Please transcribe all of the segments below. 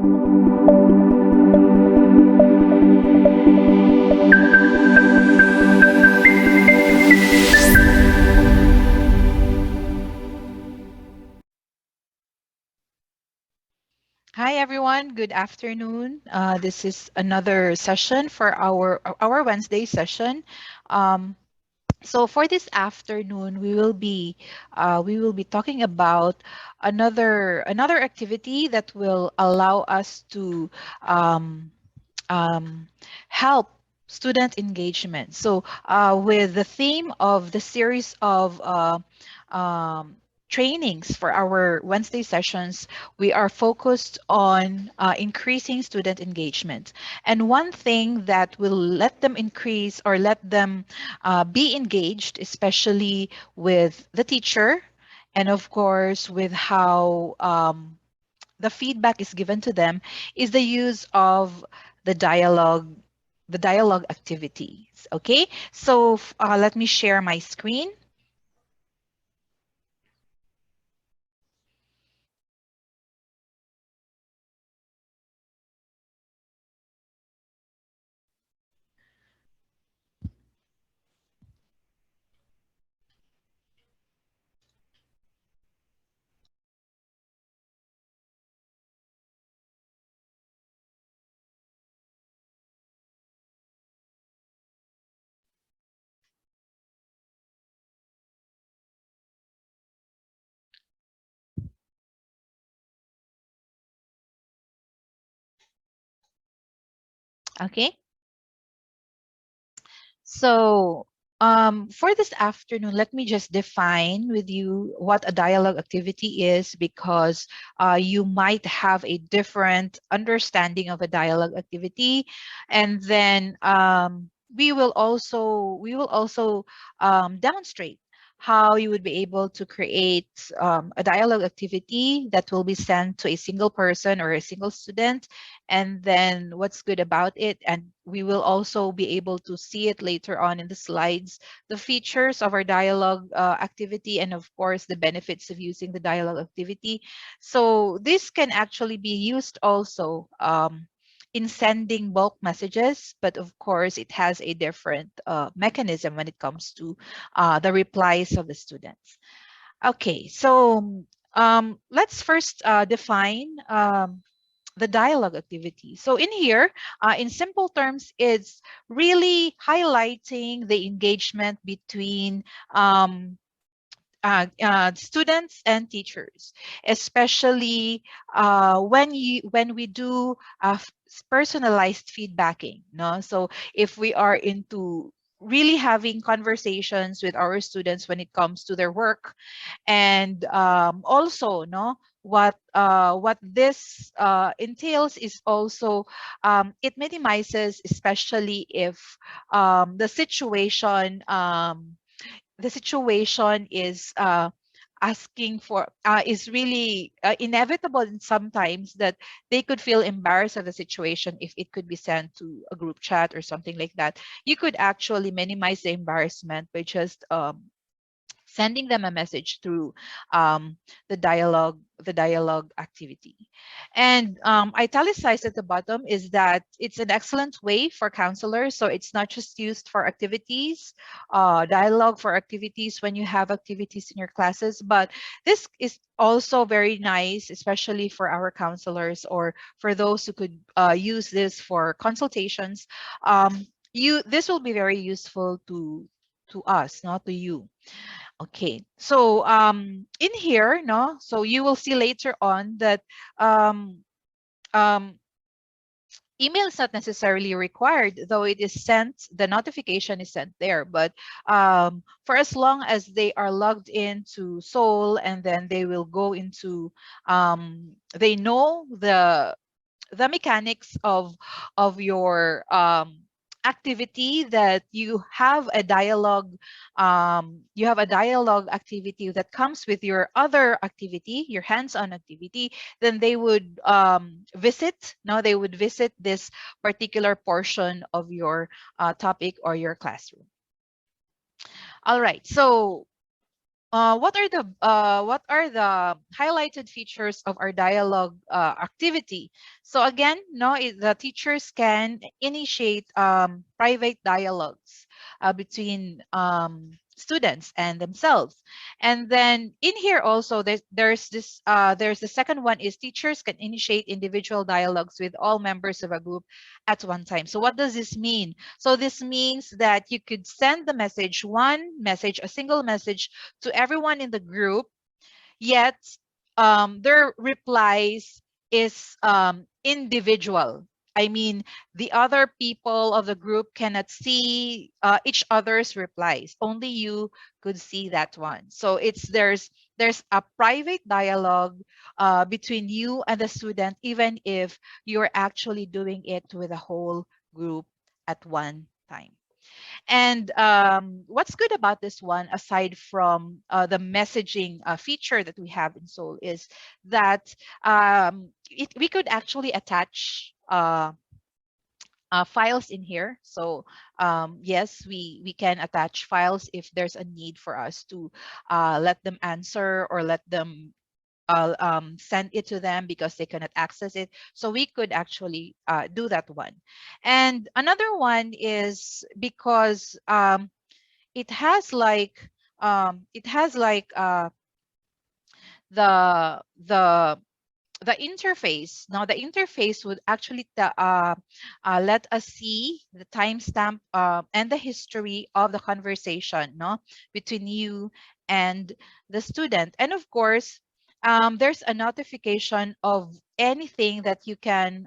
Hi everyone, good afternoon. This is another session for our Wednesday session. Um, so for this afternoon, we will be talking about another activity that will allow us to um, um, help student engagement. So with the theme of the series of um, trainings for our Wednesday sessions, we are focused on increasing student engagement. And one thing that will let them increase or let them be engaged, especially with the teacher, and of course with how the feedback is given to them, is the use of the dialogue the dialogue activities. Okay, so let me share my screen. Okay, so for this afternoon, let me just define with you what a dialogue activity is, because you might have a different understanding of a dialogue activity. And then we will also demonstrate how you would be able to create a dialogue activity that will be sent to a single person or a single student, and then what's good about it. And we will also be able to see it later on in the slides, the features of our dialogue activity, and of course the benefits of using the dialogue activity. So this can actually be used also in sending bulk messages, but of course it has a different mechanism when it comes to the replies of the students. Okay, so let's first define the dialogue activity. So in here, in simple terms, it's really highlighting the engagement between students and teachers, especially when we do personalized feedbacking. No, so if we are into really having conversations with our students when it comes to their work, and also no, what this entails is also it minimizes, especially if the situation is asking for is really inevitable, and sometimes that they could feel embarrassed of the situation. If it could be sent to a group chat or something like that, you could actually minimize the embarrassment by just sending them a message through um, the dialogue activity. And italicized at the bottom is that it's an excellent way for counselors. So it's not just used for activities, dialogue for activities when you have activities in your classes, but this is also very nice, especially for our counselors or for those who could use this for consultations. This will be very useful to us, not to you. Okay, so in here, no, so you will see later on that um, um, email is not necessarily required, though it is sent, the notification is sent there. But for as long as they are logged into Soul, and then they will go into, they know the mechanics of your activity, that you have a dialogue activity that comes with your other activity, your hands-on activity, then they would visit this particular portion of your topic or your classroom. All right, so what are the highlighted features of our dialogue activity? So again, no, the teachers can initiate private dialogues between students and themselves. And then in here also there's the second one is teachers can initiate individual dialogues with all members of a group at one time. So what does this mean? So this means that you could send the message, one message, a single message to everyone in the group, yet their replies is individual. I mean, the other people of the group cannot see each other's replies. Only you could see that one. So there's a private dialogue between you and the student, even if you're actually doing it with a whole group at one time. And what's good about this one, aside from the messaging feature that we have in Soul, is that we could actually attach files in here. So yes, we can attach files if there's a need for us to let them answer or let them send it to them because they cannot access it. So we could actually do that one. And another one is because it has like the the the interface. Now the interface would actually let us see the timestamp and the history of the conversation, no, between you and the student. And of course, there's a notification of anything that you can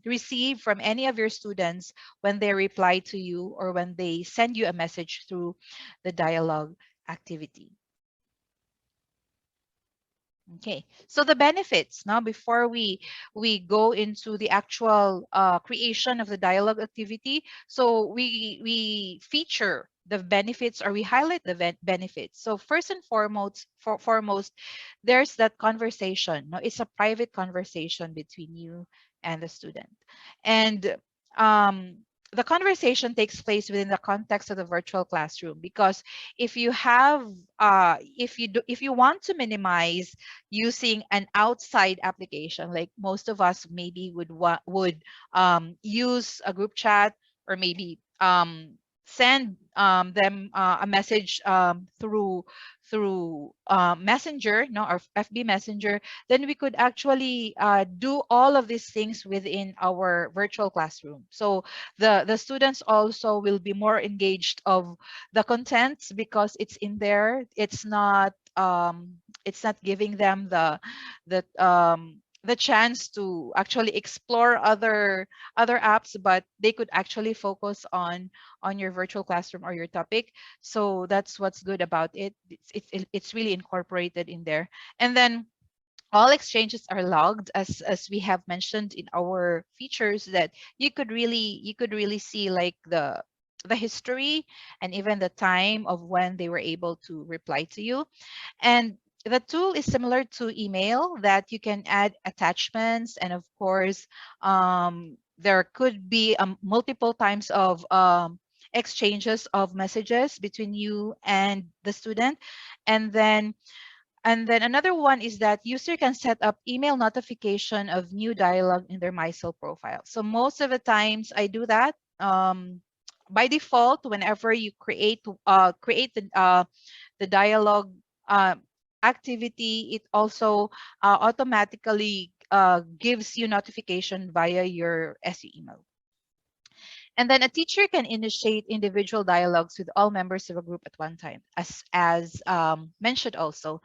receive from any of your students when they reply to you or when they send you a message through the dialogue activity. Okay, so the benefits now before we go into the actual creation of the dialogue activity. So we feature the benefits or we highlight the benefits. So first and foremost, there's that conversation. No, it's a private conversation between you and the student, and um, the conversation takes place within the context of the virtual classroom because if you have if you want to minimize using an outside application, like most of us maybe would use a group chat or maybe send them a message through messenger, no, or FB messenger. Then we could actually do all of these things within our virtual classroom. So the students also will be more engaged of the contents because it's in there. It's not giving them the chance to actually explore other apps, but they could actually focus on your virtual classroom or your topic. So that's what's good about it. It's really incorporated in there. And then all exchanges are logged, as we have mentioned in our features, that you could really see like the history and even the time of when they were able to reply to you. And the tool is similar to email, that you can add attachments, and of course there could be multiple times of exchanges of messages between you and the student. And then another one is that user can set up email notification of new dialogue in their MySel profile. So most of the times I do that. By default, whenever you create the dialogue uh, activity, it also automatically gives you notification via your SU email. And then a teacher can initiate individual dialogues with all members of a group at one time, as mentioned also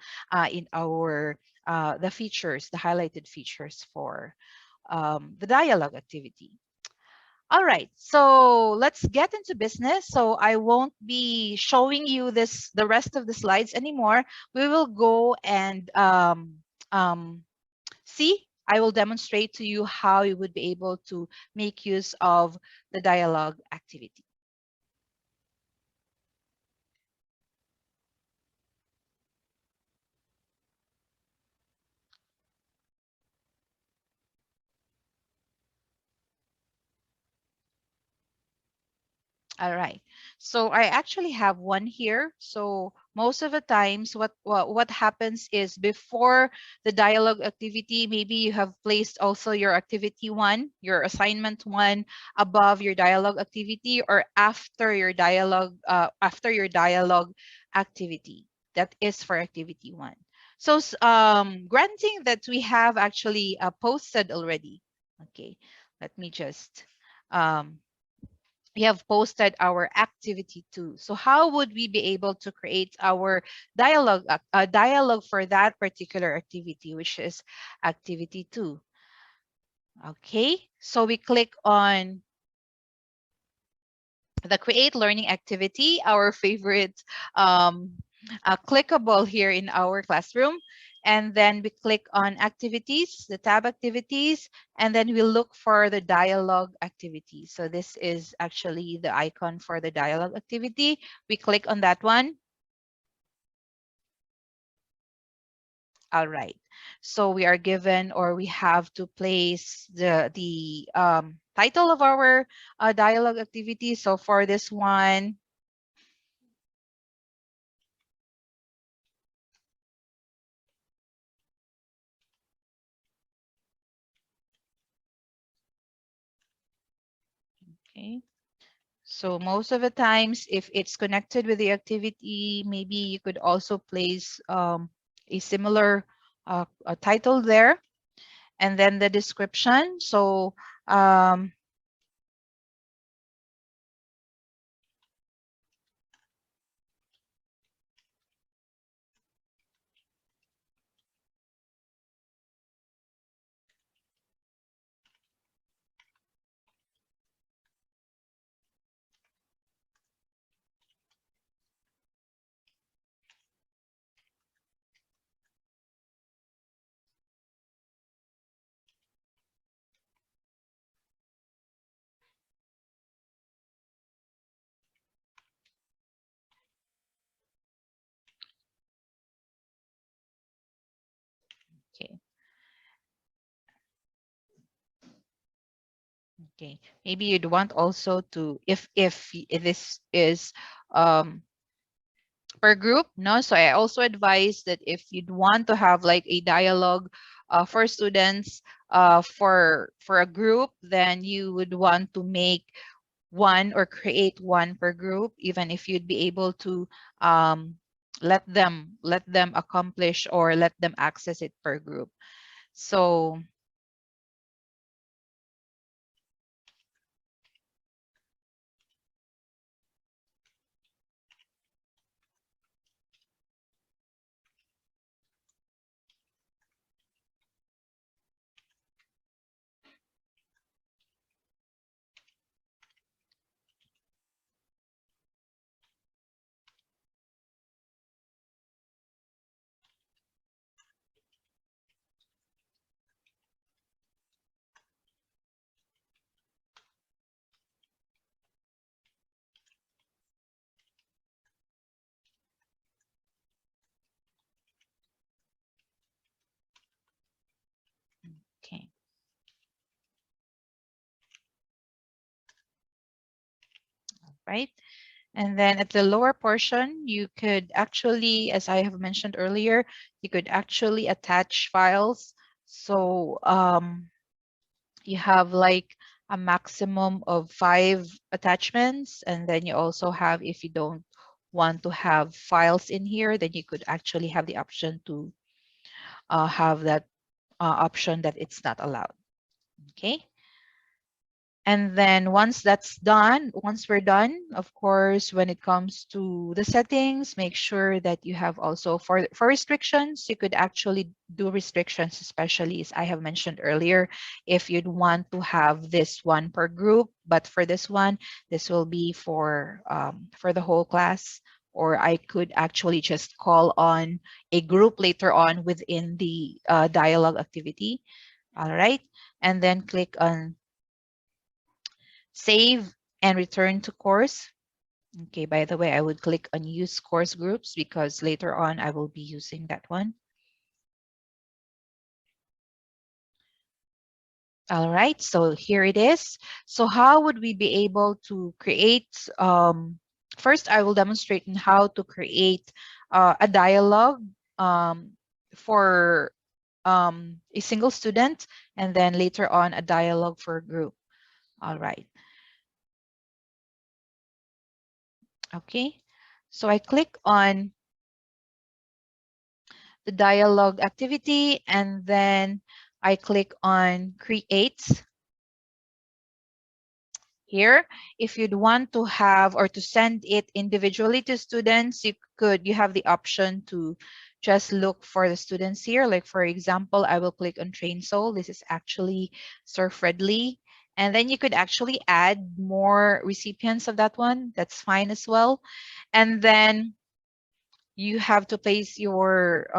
in our the features, the highlighted features for the dialogue activity. All right, so let's get into business. So I won't be showing you the rest of the slides anymore. We will go and um, see. I will demonstrate to you how you would be able to make use of the dialogue activity. All right. So I actually have one here. So most of the times what happens is before the dialogue activity, maybe you have placed also your activity one, your assignment one above your dialogue activity, or after your dialogue activity. That is for activity one. So granting that we have actually posted already. Okay, let me just we have posted our activity two. So how would we be able to create our dialogue for that particular activity, which is activity two? Okay, so we click on the create learning activity, our favorite clickable here in our classroom. And then we click on activities, the tab activities, and then we look for the dialogue activity. So this is actually the icon for the dialogue activity. We click on that one. All right. So we are given, or we have to place the title of our dialogue activity. So for this one, okay. So most of the times, if it's connected with the activity, maybe you could also place a similar a title there, and then the description. So um, okay, okay. Maybe you'd want also to, if this is um, per group, no? So I also advise that if you'd want to have like a dialogue for students for a group, then you would want to make one or create one per group, even if you'd be able to let them accomplish or let them access it per group. So okay, right. And then at the lower portion, you could actually, as I have mentioned earlier, you could actually attach files. So you have like a maximum of 5 attachments. And then you also have, if you don't want to have files in here, then you could actually have the option to have that option that it's not allowed. Okay. And then once that's done, once we're done, of course, when it comes to the settings, make sure that you have also for restrictions, you could actually do restrictions, especially as I have mentioned earlier, if you'd want to have this one per group, but for this one, this will be for the whole class, or I could actually just call on a group later on within the dialogue activity. All right. And then click on save and return to course. Okay, by the way, I would click on use course groups because later on I will be using that one. All right, so here it is. So how would we be able to create First, I will demonstrate on how to create a dialogue for a single student, and then later on a dialogue for a group. All right. Okay. So I click on the dialogue activity, and then I click on create. Here, if you'd want to have or to send it individually to students, you have the option to just look for the students here. Like for example, I will click on Train Soul. This is actually Sir Fredly. And then you could actually add more recipients of that one. That's fine as well. And then you have to place your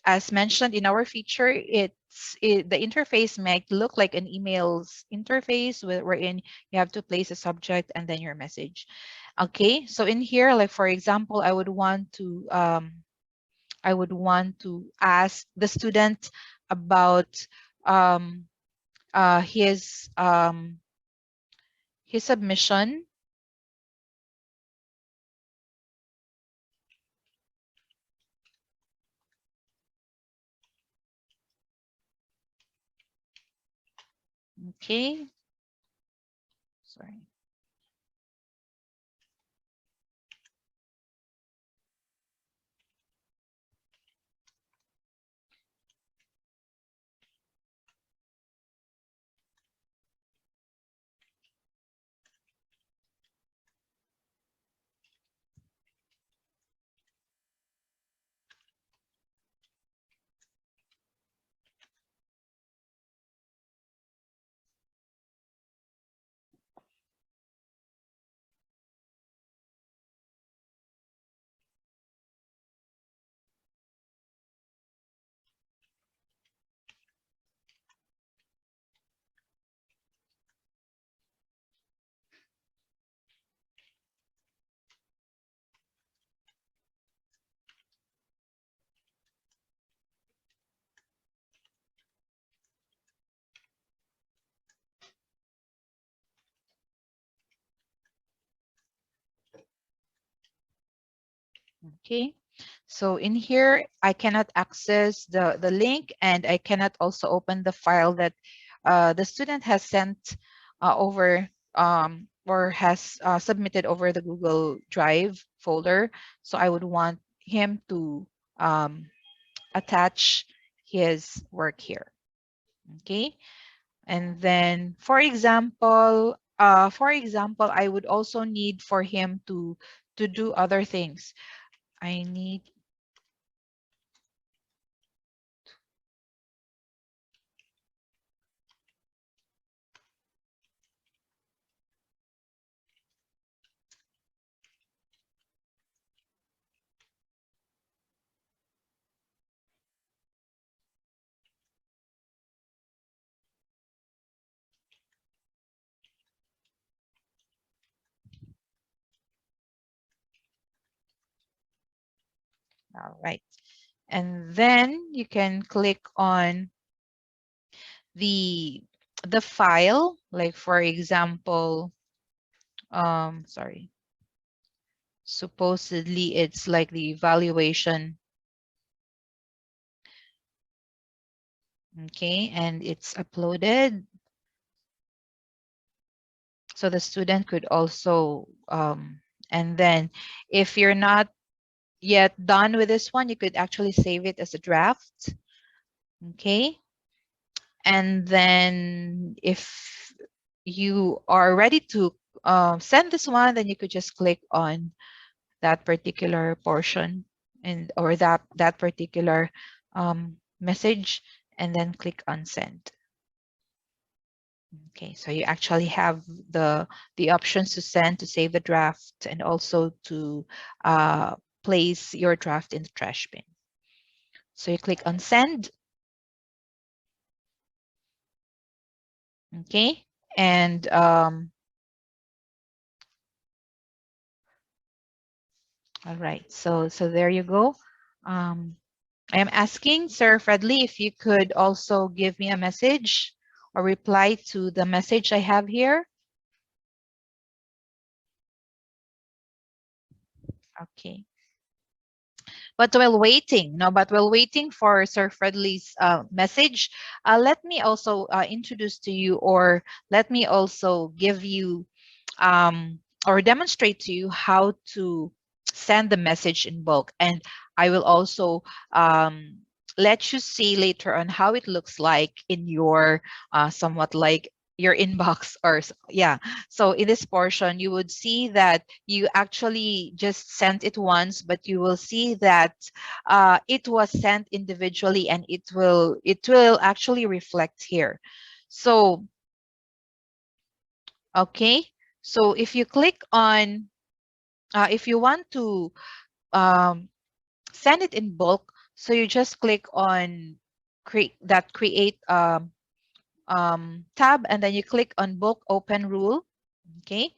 as mentioned in our feature, the interface might look like an email's interface wherein you have to place a subject and then your message. Okay, so in here, like for example, I would want to ask the student about um, his submission. Okay, sorry. Okay, so in here, I cannot access the link, and I cannot also open the file that the student has sent over or has submitted over the Google Drive folder. So I would want him to um, attach his work here. Okay, and then for example, I would also need for him to do other things. I need All right. And then you can click on the file, like for example, sorry, supposedly it's like the evaluation. Okay, and it's uploaded. So the student could also, and then if you're not yet done with this one, you could actually save it as a draft. Okay. And then if you are ready to send this one, then you could just click on that particular portion and or that particular message, and then click on send. Okay, so you actually have the options to send, to save the draft, and also to place your draft in the trash bin. So you click on send. Okay, and all right, so there you go. I am asking Sir Fredly if you could also give me a message or reply to the message I have here. Okay. But while waiting, no, but while waiting for Sir Fredley's message, let me also introduce to you, or let me also give you or demonstrate to you how to send the message in bulk. And I will also um, let you see later on how it looks like in your somewhat like your inbox yeah. So in this portion you would see that you actually just sent it once, but you will see that it was sent individually, and it will actually reflect here. So okay, so if you click on if you want to um, send it in bulk, so you just click on create tab, and then you click on bulk open rule. Okay,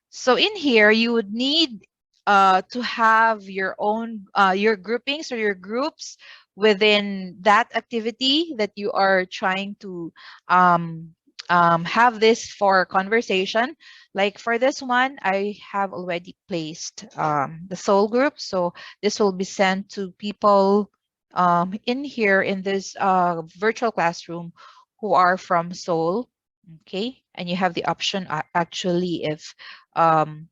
so in here you would need to have your own your groupings or your groups within that activity that you are trying to um, have this for conversation. Like for this one, I have already placed the soul group. So this will be sent to people in here in this virtual classroom who are from Seoul. Okay, and you have the option actually um,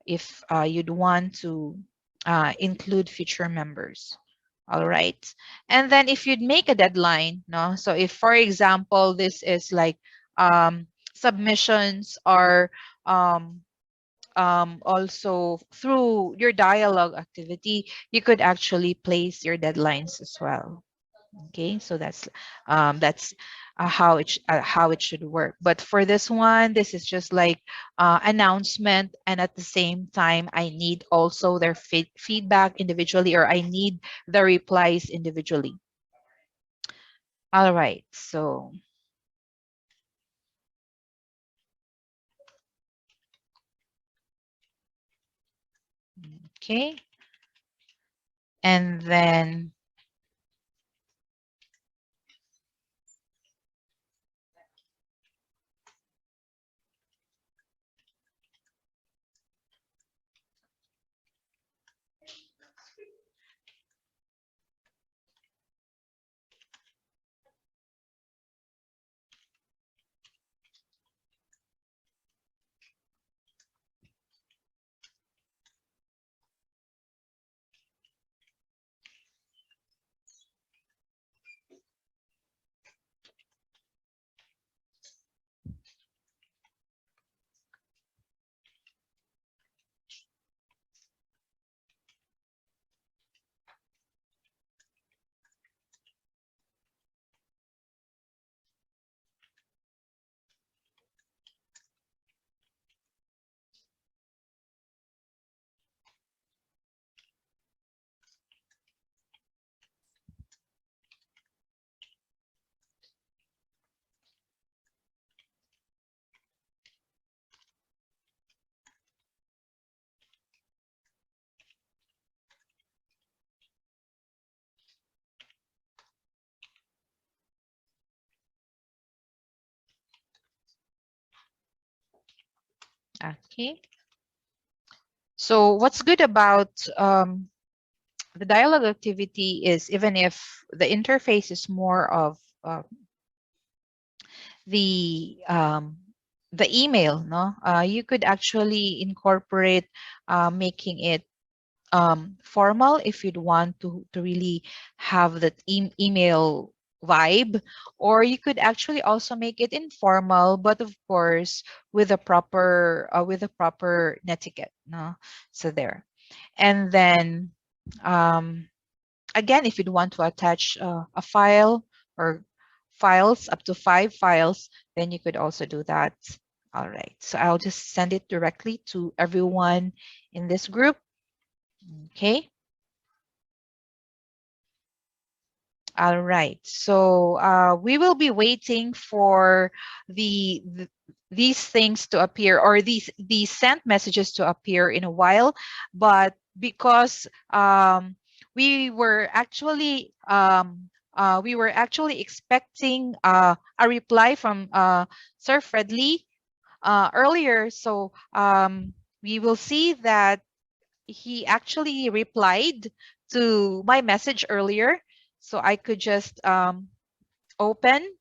if you'd want to include future members. All right. And then if you'd make a deadline, no, so if for example this is like submissions are um, also through your dialogue activity, you could actually place your deadlines as well. Okay, so that's how it should work. But for this one, this is just like announcement, and at the same time I need also their feedback individually, or I need the replies individually. All right, so okay, and then okay. So what's good about the dialogue activity is, even if the interface is more of the um, the email, no, you could actually incorporate making it formal if you'd want to really have that email vibe, or you could actually also make it informal, but of course with a proper netiquette, no. So there, and then um, again, if you'd want to attach a file or files up to 5 files, then you could also do that. All right, so I'll just send it directly to everyone in this group. Okay. All right. So we will be waiting for these things to appear, or these sent messages to appear in a while. But because we were actually expecting a reply from Sir Fredley earlier, so we will see that he actually replied to my message earlier. So I could just open.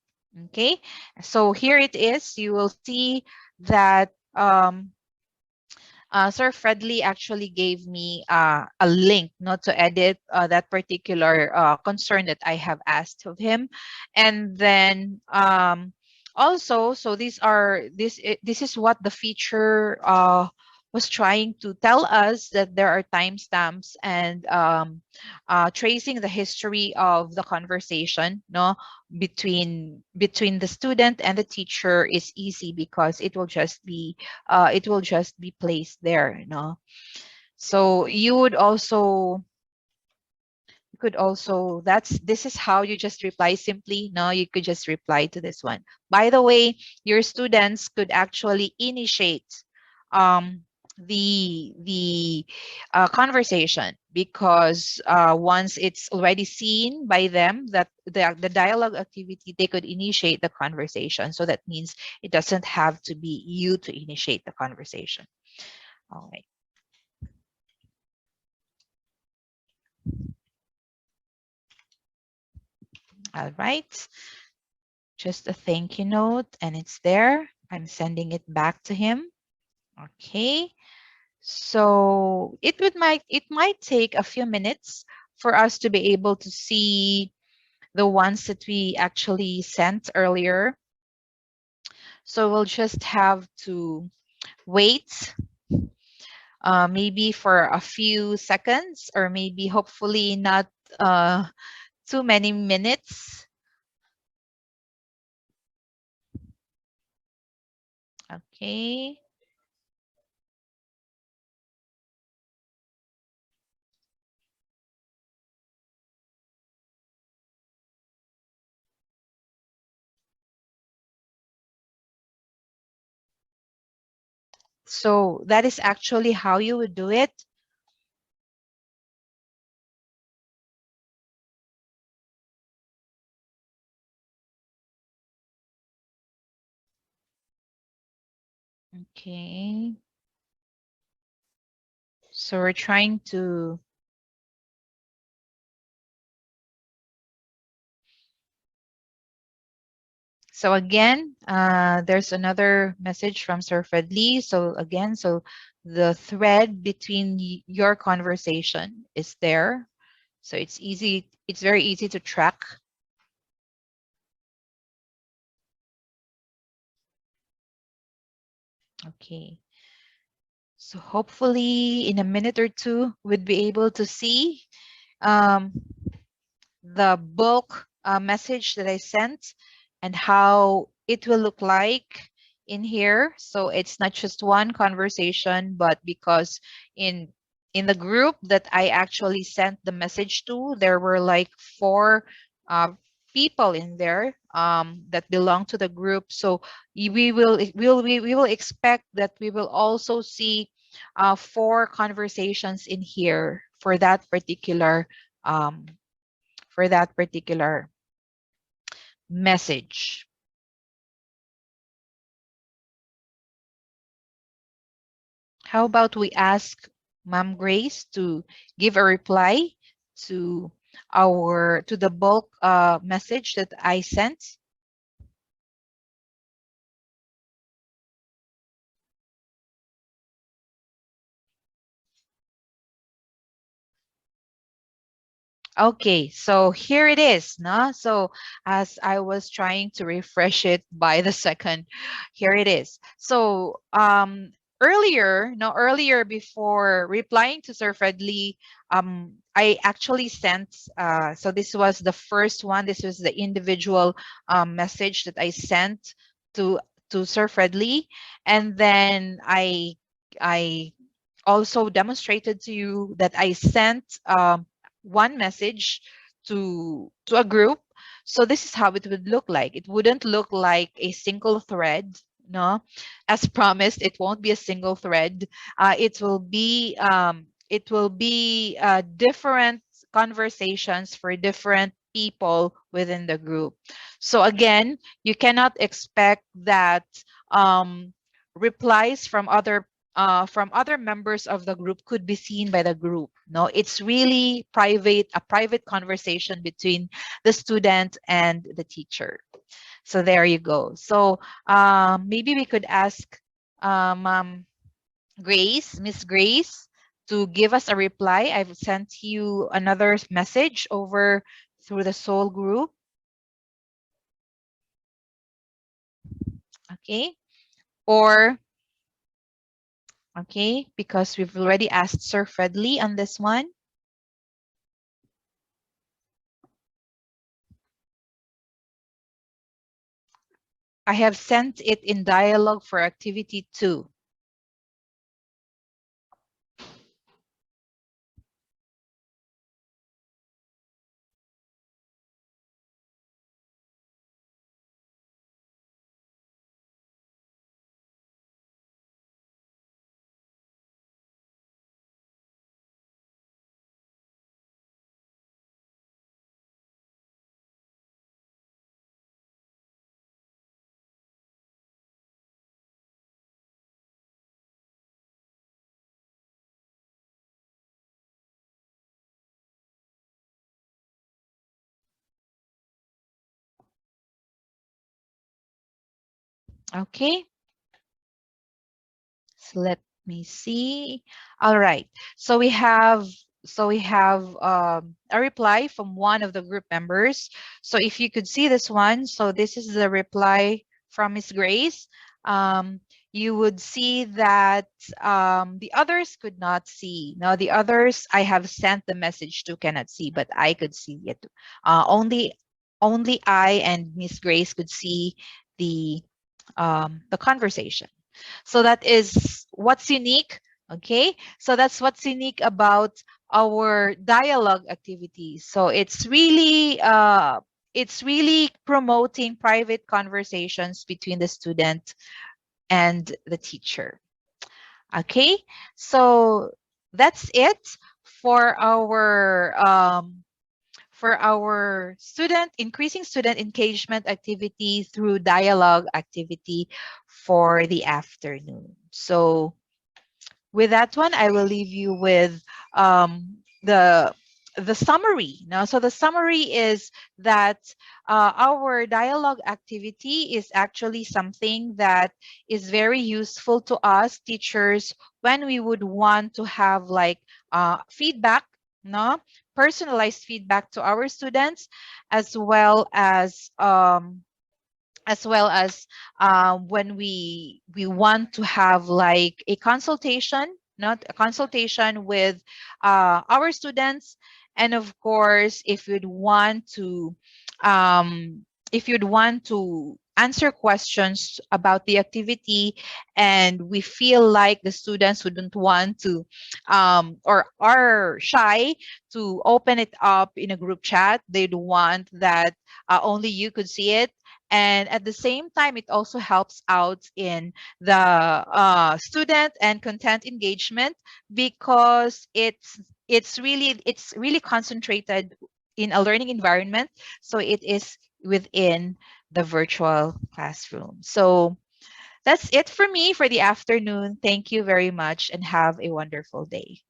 Okay. So here it is. You will see that Sir Fredley actually gave me a link not to edit that particular concern that I have asked of him. And then also, so this is what the feature was trying to tell us, that there are timestamps and tracing the history of the conversation, no, between the student and the teacher is easy because it will just be placed there, you know. So you could also, this is how you just reply simply. No, you could just reply to this one. By the way, your students could actually initiate um the conversation, because once it's already seen by them that the dialogue activity, they could initiate the conversation. So that means it doesn't have to be you to initiate the conversation. All right. All right. Just a thank you note, and it's there. I'm sending it back to him. Okay. So it might take a few minutes for us to be able to see the ones that we actually sent earlier. So we'll just have to wait, maybe for a few seconds, or maybe hopefully not uh, too many minutes. Okay. So that is actually how you would do it. Okay. So we're trying to, so again, there's another message from Sir Fred Lee. So again, so the thread between your conversation is there. So it's easy, it's very easy to track. Okay. So hopefully in a minute or two, we'd be able to see um, the bulk message that I sent and how it will look like in here. So it's not just one conversation, but because in the group that I actually sent the message to, there were like 4 uh, people in there that belong to the group. So we will expect that we will also see 4 conversations in here um, for that particular message. How about we ask Ma'am Grace to give a reply to the bulk message that I sent? Okay, so here it is, no? So as I was trying to refresh it by the second, here it is. So earlier before replying to Sir Fredley, I actually sent so this was the first one. This was the individual message that I sent to Sir Fredley, and then I also demonstrated to you that I sent one message to a group. So this is how it would look like. It wouldn't look like a single thread. No, as promised, it won't be a single thread. It will be different conversations for different people within the group. So again, you cannot expect that replies from other from other members of the group could be seen by the group. No, it's really private, a private conversation between the student and the teacher. So there you go. So maybe we could ask Grace, Miss Grace, to give us a reply. I've sent you another message over through the Soul group. Okay. Or, okay, because we've already asked Sir Fredley on this one. I have sent it in dialogue for activity 2. Okay. So let me see. All right. So we have a reply from one of the group members. So if you could see this one, so this is the reply from Miss Grace. You would see that the others could not see. Now the others I have sent the message to cannot see, but I could see it. Only I and Miss Grace could see the conversation. So that is what's unique. Okay, so that's what's unique about our dialogue activities. So it's really promoting private conversations between the student and the teacher. Okay, so that's it for our increasing student engagement activity through dialogue activity for the afternoon. So with that one, I will leave you with um, the summary. Now, so the summary is that our dialogue activity is actually something that is very useful to us teachers when we would want to have like feedback, no, personalized feedback to our students, as well as when we want to have like a consultation, not a consultation with our students. And of course, um, if you'd want to answer questions about the activity, and we feel like the students wouldn't want to or are shy to open it up in a group chat, they'd want that only you could see it. And at the same time, it also helps out in the student and content engagement, because it's really concentrated in a learning environment, so it is within the virtual classroom. So that's it for me for the afternoon. Thank you very much and have a wonderful day.